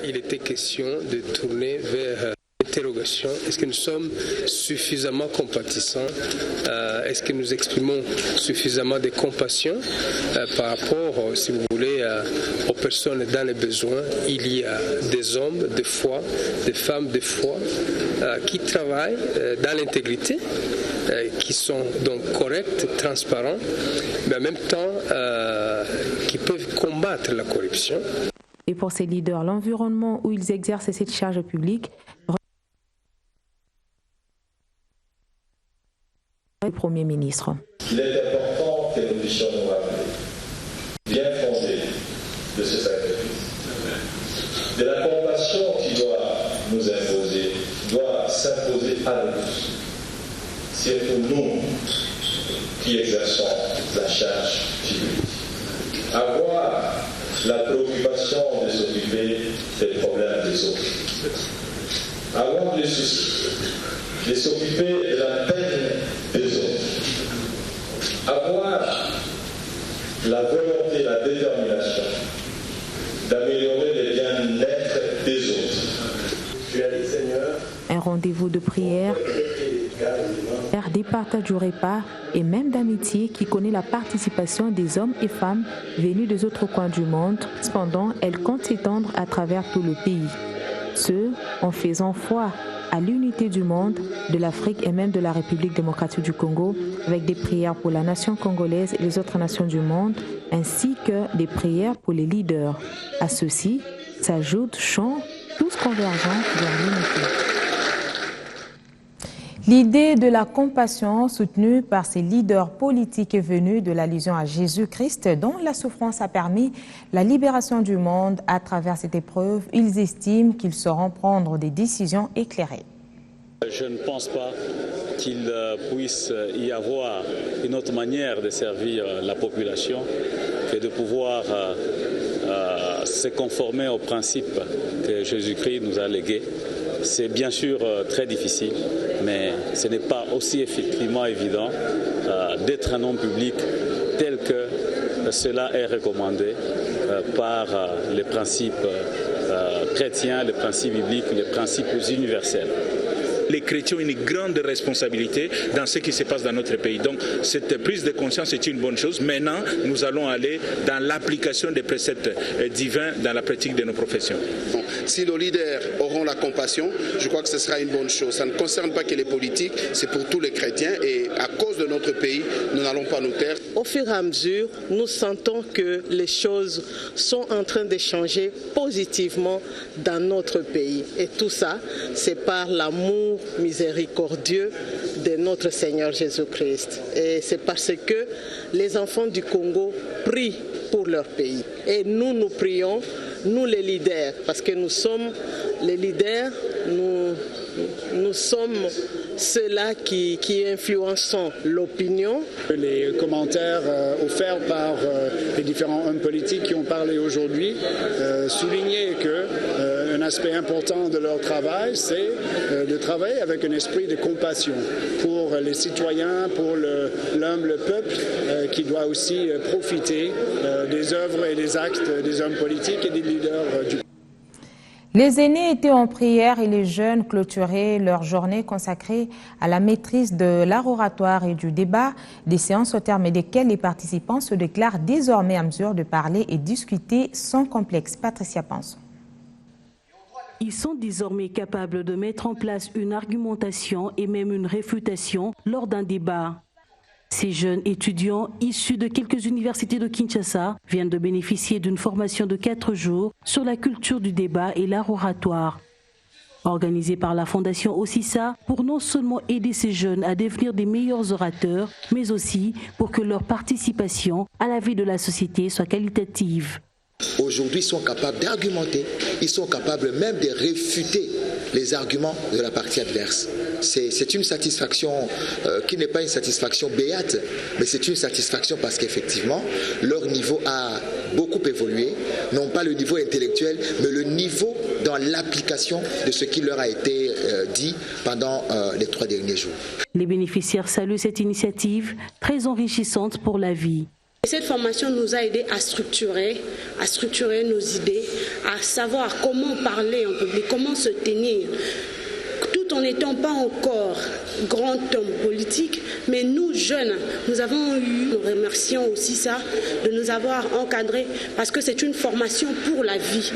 il était question de tourner vers l'interrogation. Est-ce que nous sommes suffisamment compatissants? Est-ce que nous exprimons suffisamment de compassion par rapport, si vous voulez, aux personnes dans les besoins? Il y a des hommes de foi, des femmes de foi qui travaillent dans l'intégrité, qui sont donc corrects, transparents, mais en même temps qui peuvent combattre la corruption. Et pour ces leaders, l'environnement où ils exercent cette charge publique, le Premier ministre. Il est important que nous puissions nous rappeler, bien fondé de ce sacrifice, de la compassion qui doit nous imposer, doit s'imposer à nous. C'est pour nous qui exerçons la charge publique. Avoir la préoccupation de s'occuper des problèmes des autres. Avoir le souci de s'occuper de la peine des autres. Avoir la volonté, la détermination d'améliorer le bien-être des autres. Tu as dit, Seigneur, un rendez-vous de prière, des partages du repas et même d'amitié qui connaît la participation des hommes et femmes venus des autres coins du monde. Cependant, elle compte s'étendre à travers tout le pays. Ce, en faisant foi à l'unité du monde, de l'Afrique et même de la République démocratique du Congo, avec des prières pour la nation congolaise et les autres nations du monde, ainsi que des prières pour les leaders. À ceci s'ajoutent chants, tous convergents vers l'unité. L'idée de la compassion soutenue par ces leaders politiques est venue de l'allusion à Jésus-Christ dont la souffrance a permis la libération du monde. À travers cette épreuve, ils estiment qu'ils sauront prendre des décisions éclairées. Je ne pense pas qu'il puisse y avoir une autre manière de servir la population que de pouvoir se conformer aux principes que Jésus-Christ nous a légués. C'est bien sûr très difficile, mais ce n'est pas aussi effectivement évident d'être un homme public tel que cela est recommandé par les principes chrétiens, les principes bibliques, les principes universels. Les chrétiens ont une grande responsabilité dans ce qui se passe dans notre pays. Donc cette prise de conscience est une bonne chose. Maintenant, nous allons aller dans l'application des préceptes divins dans la pratique de nos professions. Si nos leaders auront la compassion, je crois que ce sera une bonne chose. Ça ne concerne pas que les politiques, c'est pour tous les chrétiens et à cause de notre pays, nous n'allons pas nous taire. Au fur et à mesure, nous sentons que les choses sont en train de changer positivement dans notre pays. Et tout ça, c'est par l'amour miséricordieux de notre Seigneur Jésus-Christ. Et c'est parce que les enfants du Congo prient pour leur pays. Et nous, nous prions, nous les leaders, parce que nous sommes les leaders, nous sommes ceux-là qui influençons l'opinion. Les commentaires offerts par les différents hommes politiques qui ont parlé aujourd'hui soulignaient qu'un aspect important de leur travail, c'est de travailler avec un esprit de compassion pour les citoyens, pour l'humble peuple qui doit aussi profiter des œuvres et des actes des hommes politiques et des leaders du pays. Les aînés étaient en prière et les jeunes clôturaient leur journée consacrée à la maîtrise de l'art oratoire et du débat, des séances au terme desquelles les participants se déclarent désormais en mesure de parler et discuter sans complexe. Patricia Panson. Ils sont désormais capables de mettre en place une argumentation et même une réfutation lors d'un débat. Ces jeunes étudiants, issus de quelques universités de Kinshasa, viennent de bénéficier d'une formation de 4 jours sur la culture du débat et l'art oratoire. Organisée par la Fondation Ossissa pour non seulement aider ces jeunes à devenir des meilleurs orateurs, mais aussi pour que leur participation à la vie de la société soit qualitative. Aujourd'hui, ils sont capables d'argumenter, ils sont capables même de réfuter les arguments de la partie adverse. C'est une satisfaction qui n'est pas une satisfaction béate, mais c'est une satisfaction parce qu'effectivement, leur niveau a beaucoup évolué, non pas le niveau intellectuel, mais le niveau dans l'application de ce qui leur a été dit pendant les 3 derniers jours. Les bénéficiaires saluent cette initiative très enrichissante pour la vie. Cette formation nous a aidé à structurer nos idées, à savoir comment parler en public, comment se tenir, tout en n'étant pas encore grand homme politique, mais nous jeunes, nous avons eu, nous remercions aussi ça, de nous avoir encadrés, parce que c'est une formation pour la vie.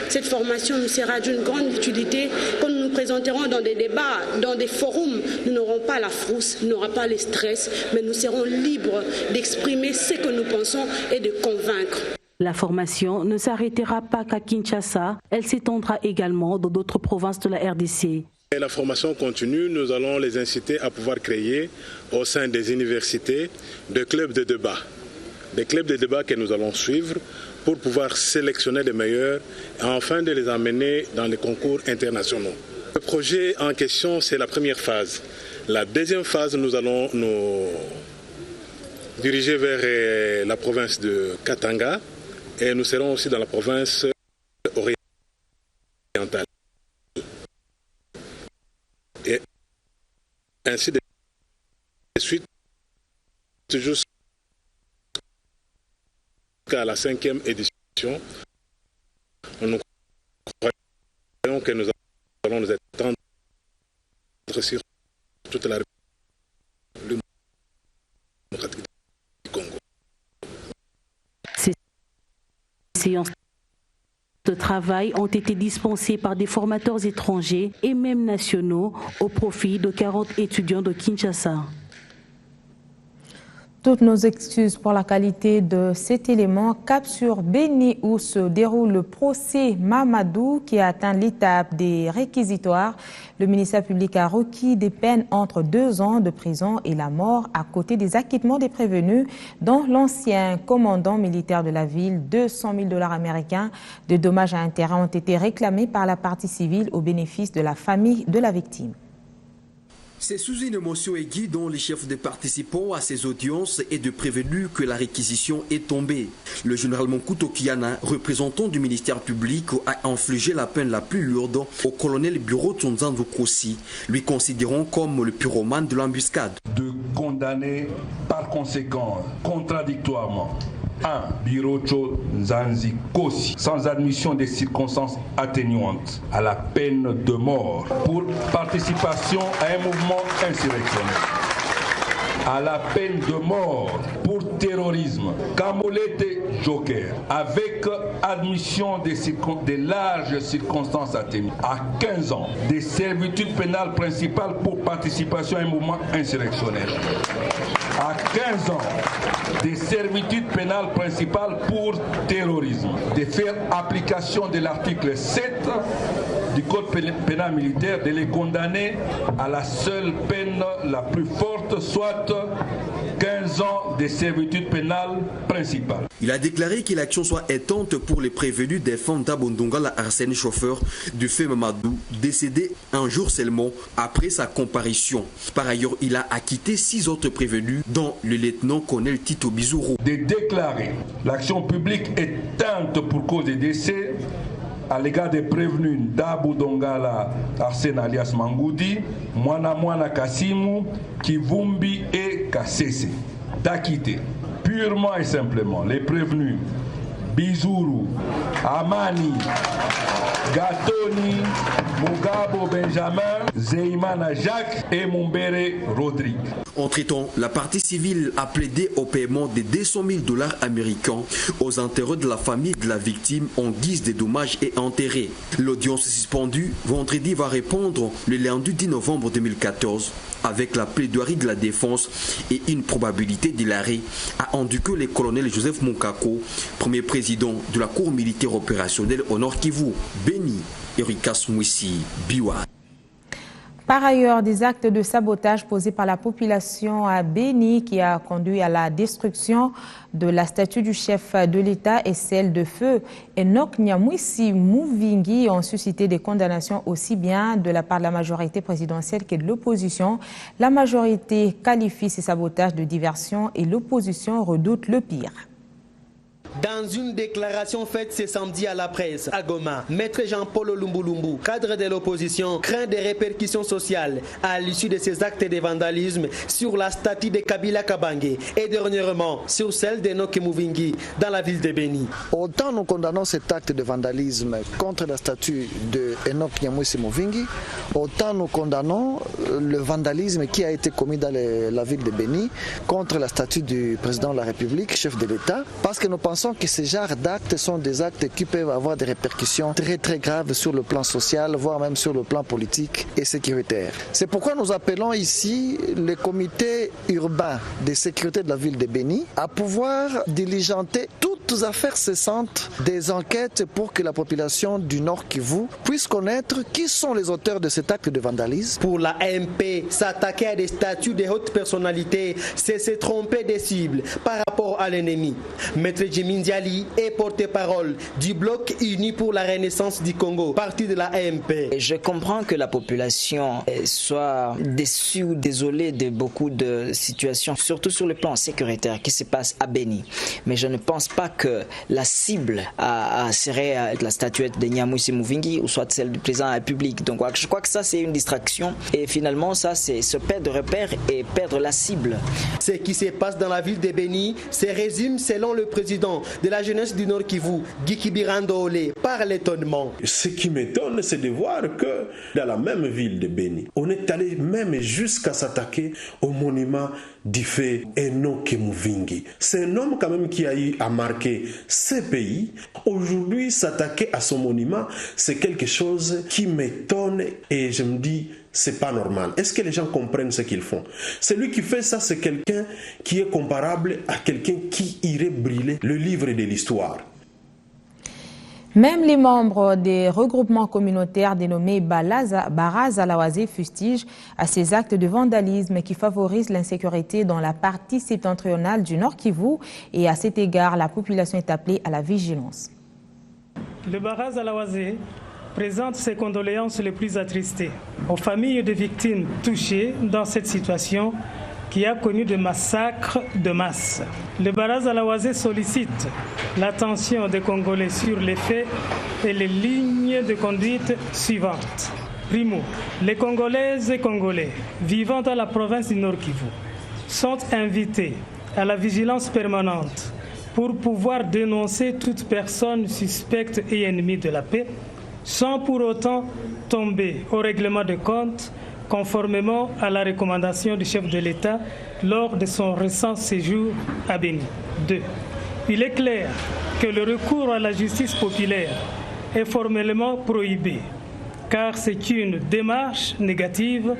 Cette formation nous sera d'une grande utilité. Quand nous nous présenterons dans des débats, dans des forums, nous n'aurons pas la frousse, nous n'aurons pas le stress, mais nous serons libres d'exprimer ce que nous pensons et de convaincre. La formation ne s'arrêtera pas qu'à Kinshasa, elle s'étendra également dans d'autres provinces de la RDC. Et la formation continue, nous allons les inciter à pouvoir créer au sein des universités des clubs de débat. Des clubs de débat que nous allons suivre pour pouvoir sélectionner les meilleurs et enfin de les emmener dans les concours internationaux. Le projet en question, c'est la première phase. La deuxième phase, nous allons nous diriger vers la province de Katanga et nous serons aussi dans la province orientale. Et ainsi de suite jusqu'à la 5e édition. Nous croyons que nous allons nous étendre sur toute la République démocratique du Congo. Ces séances de travail ont été dispensées par des formateurs étrangers et même nationaux au profit de 40 étudiants de Kinshasa. Toutes nos excuses pour la qualité de cet élément. Cap sur Béni où se déroule le procès Mamadou qui a atteint l'étape des réquisitoires. Le ministère public a requis des peines entre 2 ans de prison et la mort à côté des acquittements des prévenus dont l'ancien commandant militaire de la ville. 200 000 $ américains de dommages à intérêts ont été réclamés par la partie civile au bénéfice de la famille de la victime. C'est sous une émotion aiguë dont les chefs des participants à ces audiences et de prévenus que la réquisition est tombée. Le général Monkouto Kiana, représentant du ministère public, a infligé la peine la plus lourde au colonel Bureau Tsonzanzo Kossi, lui considérant comme le pyromane de l'embuscade. De condamner par conséquent, contradictoirement, un Birocho Nzanzi Kossi, sans admission des circonstances atténuantes, à la peine de mort pour participation à un mouvement insurrectionnel, à la peine de mort pour terrorisme, Kamolete Joker, avec admission des larges circonstances atténuantes, à 15 ans, des servitudes pénales principales pour participation à un mouvement insurrectionnel, à 15 ans, des servitudes pénales principales pour terrorisme, de faire application de l'article 7 du Code pénal militaire, de les condamner à la seule peine la plus forte, soit 15 ans de servitude pénale principale. Il a déclaré que l'action soit éteinte pour les prévenus des femmes d'Abondongala Arsène, chauffeur du fait Mamadou, décédé un jour seulement après sa comparution. Par ailleurs, il a acquitté 6 autres prévenus, dont le lieutenant-colonel Tito Bizouro. De déclarer l'action publique éteinte pour cause de décès à l'égard des prévenus d'Abondongala Arsène alias Mangoudi, Mwana Kasimu, Kivumbi et Kasese. D'acquitter purement et simplement les prévenus Bizuru, Amani, Gatoni, Mugabo Benjamin, Zeimana Jacques et Mumbere Rodrigue. Entre-temps, la partie civile a plaidé au paiement de 200 000 $ américains aux intérêts de la famille de la victime en guise de dommages et intérêts. L'audience suspendue vendredi va répondre le lundi 10 novembre 2014 avec la plaidoirie de la défense et une probabilité de l'arrêt, a indiqué le colonel Joseph Monkako, premier président de la Cour militaire opérationnelle au Nord Kivu. Béni, Erika Smouissi, Biwa. Par ailleurs, des actes de sabotage posés par la population à Béni qui a conduit à la destruction de la statue du chef de l'État et celle de feu Enoch Nyamwisi Mouvingi ont suscité des condamnations aussi bien de la part de la majorité présidentielle que de l'opposition. La majorité qualifie ces sabotages de diversion et l'opposition redoute le pire. Dans une déclaration faite ce samedi à la presse à Goma, Maître Jean-Paul Lumbulumbu, cadre de l'opposition, craint des répercussions sociales à l'issue de ces actes de vandalisme sur la statue de Kabila Kabange et dernièrement sur celle d'Enoch Mouvingi dans la ville de Beni. Autant nous condamnons cet acte de vandalisme contre la statue de Enoch Mouvingi, autant nous condamnons le vandalisme qui a été commis dans la ville de Beni contre la statue du président de la République, chef de l'État, parce que nous pensons que ces genres d'actes sont des actes qui peuvent avoir des répercussions très très graves sur le plan social, voire même sur le plan politique et sécuritaire. C'est pourquoi nous appelons ici le comité urbain de sécurité de la ville de Beni à pouvoir diligenter toutes affaires cessantes des enquêtes pour que la population du Nord Kivu puisse connaître qui sont les auteurs de cet acte de vandalisme. Pour la AMP, s'attaquer à des statues de hautes personnalités, c'est se tromper des cibles par rapport à l'ennemi. Maître Jimmy Ndiali est porte-parole du Bloc uni pour la renaissance du Congo, parti de la AMP. Je comprends que la population soit déçue ou désolée de beaucoup de situations, surtout sur le plan sécuritaire qui se passe à Beni. Mais je ne pense pas que la cible serait la statuette de Nyamwisi Mouvingi ou soit celle du président de la République. Donc je crois que ça c'est une distraction et finalement ça c'est se perdre de repère et perdre la cible. Ce qui se passe dans la ville de Beni se résume selon le président de la jeunesse du Nord Kivu, Guy Kibirando Olé, par l'étonnement. Ce qui m'étonne, c'est de voir que dans la même ville de Beni, on est allé même jusqu'à s'attaquer au monument du fait Enoch Mouvingi. C'est un homme quand même qui a eu à marquer ce pays. Aujourd'hui, s'attaquer à son monument, c'est quelque chose qui m'étonne et je me dis, c'est pas normal. Est-ce que les gens comprennent ce qu'ils font? Celui qui fait ça, c'est quelqu'un qui est comparable à quelqu'un qui irait brûler le livre de l'histoire. Même les membres des regroupements communautaires dénommés Barazalawase fustigent à ces actes de vandalisme qui favorisent l'insécurité dans la partie septentrionale du Nord Kivu et à cet égard, la population est appelée à la vigilance. Le Barazalawase présente ses condoléances les plus attristées aux familles de victimes touchées dans cette situation qui a connu des massacres de masse. Le Barazalawase sollicite l'attention des Congolais sur les faits et les lignes de conduite suivantes. Primo, les Congolaises et Congolais vivant dans la province du Nord Kivu sont invités à la vigilance permanente pour pouvoir dénoncer toute personne suspecte et ennemie de la paix sans pour autant tomber au règlement de compte conformément à la recommandation du chef de l'État lors de son récent séjour à Beni. 2. Il est clair que le recours à la justice populaire est formellement prohibé, car c'est une démarche négative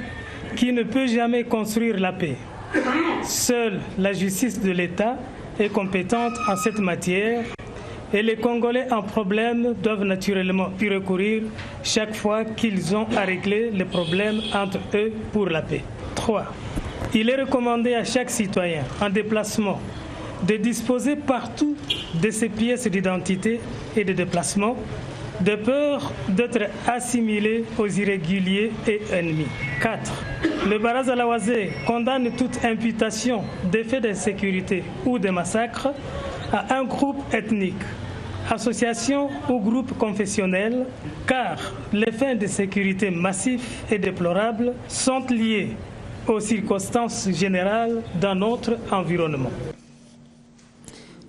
qui ne peut jamais construire la paix. Seule la justice de l'État est compétente en cette matière et les Congolais en problème doivent naturellement y recourir chaque fois qu'ils ont à régler les problèmes entre eux pour la paix. 3. Il est recommandé à chaque citoyen en déplacement de disposer partout de ses pièces d'identité et de déplacement, de peur d'être assimilé aux irréguliers et ennemis. 4. Le Barazalawase condamne toute imputation d'effets d'insécurité ou de massacre à un groupe ethnique, association ou groupe confessionnel, car les faits de sécurité massifs et déplorables sont liés aux circonstances générales dans notre environnement.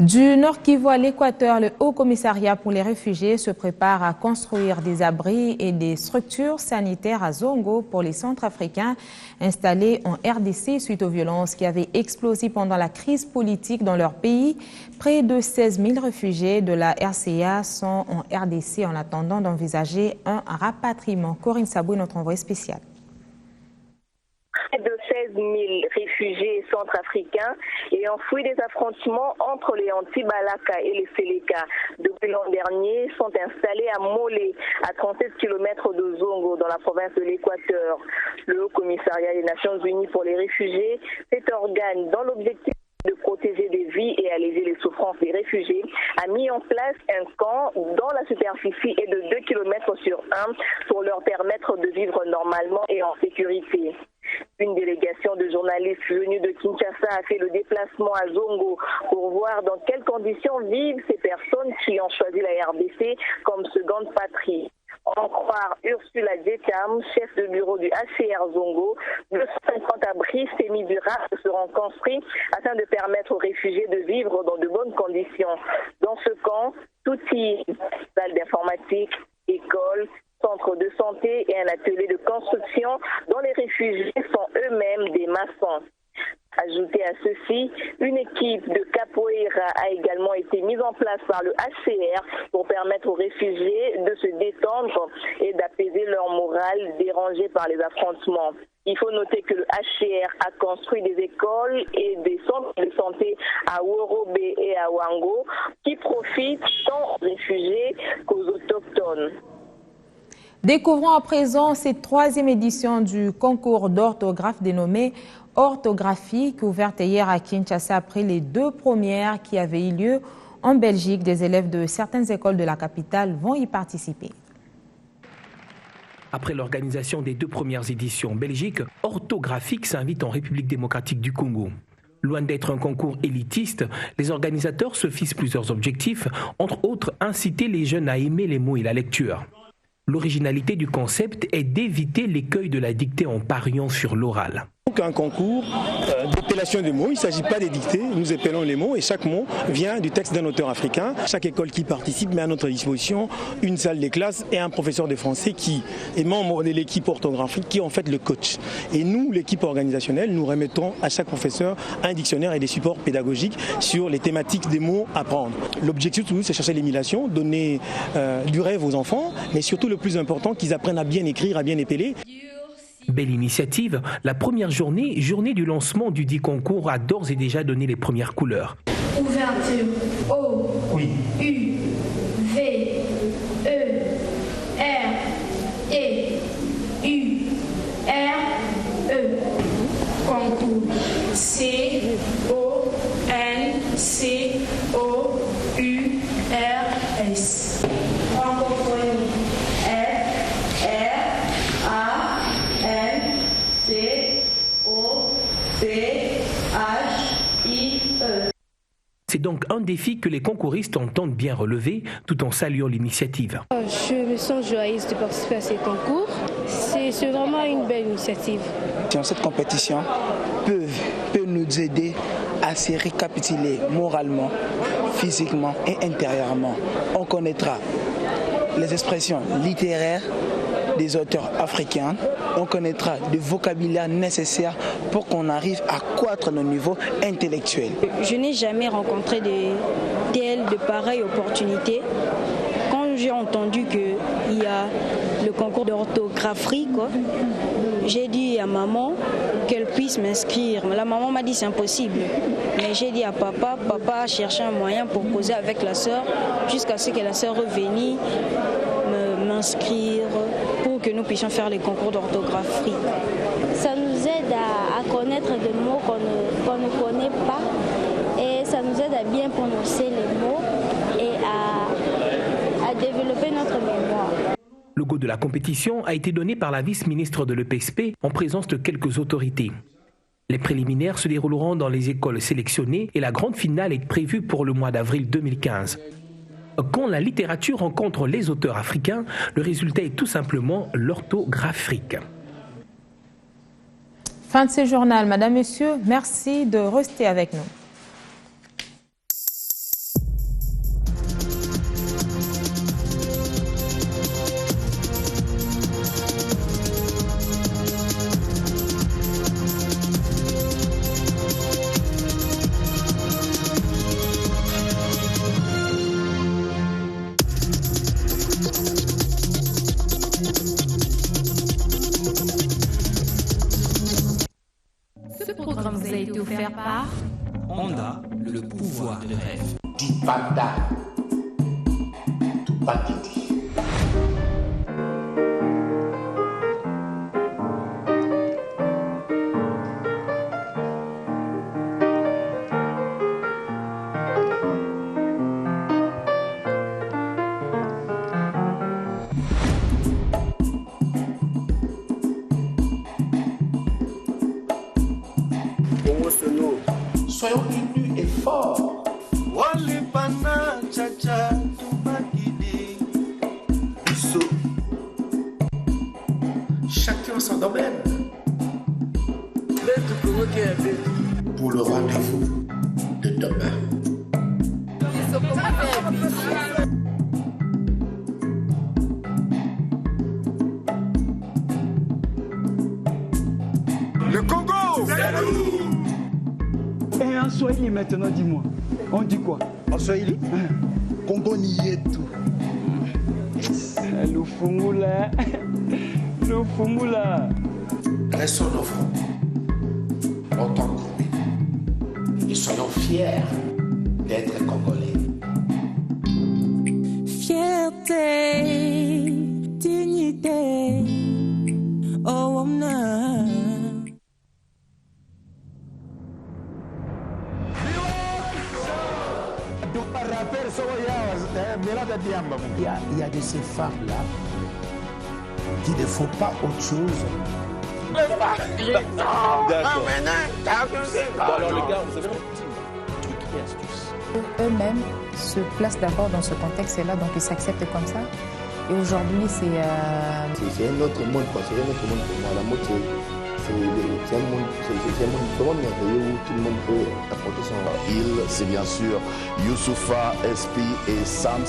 Du Nord Kivu à l'Équateur, le Haut Commissariat pour les réfugiés se prépare à construire des abris et des structures sanitaires à Zongo pour les Centrafricains installés en RDC suite aux violences qui avaient explosé pendant la crise politique dans leur pays. Près de 16 000 réfugiés de la RCA sont en RDC en attendant d'envisager un rapatriement. Corinne Saboué, notre envoyée spéciale. De 16 000 réfugiés centrafricains ayant fui des affrontements entre les Anti-Balaka et les Seleka depuis l'an dernier sont installés à Molé, à 37 km de Zongo, dans la province de l'Équateur. Le Haut Commissariat des Nations Unies pour les réfugiés, cet organe dans l'objectif de protéger des vies et alléger les souffrances des réfugiés, a mis en place un camp dont la superficie est de 2 km sur 1 pour leur permettre de vivre normalement et en sécurité. Une délégation de journalistes venus de Kinshasa a fait le déplacement à Zongo pour voir dans quelles conditions vivent ces personnes qui ont choisi la RDC comme seconde patrie. En croire Ursula Djetam, chef de bureau du HCR Zongo, 250 abris semi-durables seront construits afin de permettre aux réfugiés de vivre dans de bonnes conditions. Dans ce camp, outils, salle d'informatique, école, centre de santé et un atelier de construction dont les réfugiés sont eux-mêmes des maçons. Ajouté à ceci, une équipe de capoeira a également été mise en place par le HCR pour permettre aux réfugiés de se détendre et d'apaiser leur morale dérangée par les affrontements. Il faut noter que le HCR a construit des écoles et des centres de santé à Worobe et à Wango qui profitent tant aux réfugiés qu'aux autochtones. Découvrons à présent cette 3e édition du concours d'orthographe dénommé Orthographie, ouverte hier à Kinshasa après les 2 premières qui avaient eu lieu en Belgique. Des élèves de certaines écoles de la capitale vont y participer. Après l'organisation des 2 premières éditions en Belgique, Orthographique s'invite en République démocratique du Congo. Loin d'être un concours élitiste, les organisateurs se fixent plusieurs objectifs, entre autres inciter les jeunes à aimer les mots et la lecture. L'originalité du concept est d'éviter l'écueil de la dictée en pariant sur l'oral. Un concours d'épellation des mots, il ne s'agit pas d'édicter, nous épellons les mots et chaque mot vient du texte d'un auteur africain. Chaque école qui participe met à notre disposition une salle de classe et un professeur de français qui est membre de l'équipe orthographique qui est en fait le coach. Et nous, l'équipe organisationnelle, nous remettons à chaque professeur un dictionnaire et des supports pédagogiques sur les thématiques des mots à prendre. L'objectif, c'est chercher l'émulation, donner du rêve aux enfants, mais surtout le plus important, qu'ils apprennent à bien écrire, à bien épeler. Belle initiative, la première journée du lancement du dit concours, a d'ores et déjà donné les premières couleurs. Ouverture, O, oui. U, V, E, R, E, U, R, E. Concours, C, O, N, C, O, U, R, S. Francophonie, F, R, A, N, C, O, C, H, I, E. C'est donc un défi que les concouristes entendent bien relever, tout en saluant l'initiative. Je me sens joyeuse de participer à ces concours. C'est vraiment une belle initiative. Cette compétition peut nous aider à se récapituler moralement, physiquement et intérieurement. On connaîtra les expressions littéraires des auteurs africains, on connaîtra le vocabulaire nécessaire pour qu'on arrive à accroître nos niveaux intellectuels. Je n'ai jamais rencontré de pareilles opportunités. Quand j'ai entendu qu'il y a le concours d'orthographe, j'ai dit à maman qu'elle puisse m'inscrire. La maman m'a dit c'est impossible. Mais j'ai dit à papa a cherché un moyen pour causer avec la sœur jusqu'à ce que la sœur revienne m'inscrire pour que nous puissions faire les concours d'orthographie. Ça nous aide à connaître des mots qu'on ne connaît pas et ça nous aide à bien prononcer les mots et à développer notre mémoire. Le logo de la compétition a été donné par la vice-ministre de l'EPSP en présence de quelques autorités. Les préliminaires se dérouleront dans les écoles sélectionnées et la grande finale est prévue pour le mois d'avril 2015. Quand la littérature rencontre les auteurs africains, le résultat est tout simplement l'orthographique. Fin de ce journal, Madame, Monsieur, merci de rester avec nous. Par Honda, le pouvoir de rêve. Dipanda Batiti. Soyons unis et forts. Chacun son domaine. Pour le rendez-vous de demain. Le Congo, c'est nous. Et en Swahili maintenant, dis-moi, on dit quoi? En Swahili, Congo n'y est tout. Le Fumula. Le Fumula. Restons nos fronts, longtemps groupés, et soyons fiers d'être Congolais. Fierté, dignité, oh omna. Il y a de ces femmes-là qui ne font pas autre chose. Alors les gars, vous avez un petit truc et astuce. Eux-mêmes se placent d'abord dans ce contexte-là, donc ils s'acceptent comme ça. Et aujourd'hui, c'est un autre monde, quoi. C'est un autre monde pour moi. La mode, c'est un monde merveilleux où tout le monde peut apporter son... Il, c'est bien sûr Youssoufa, SP et Sam.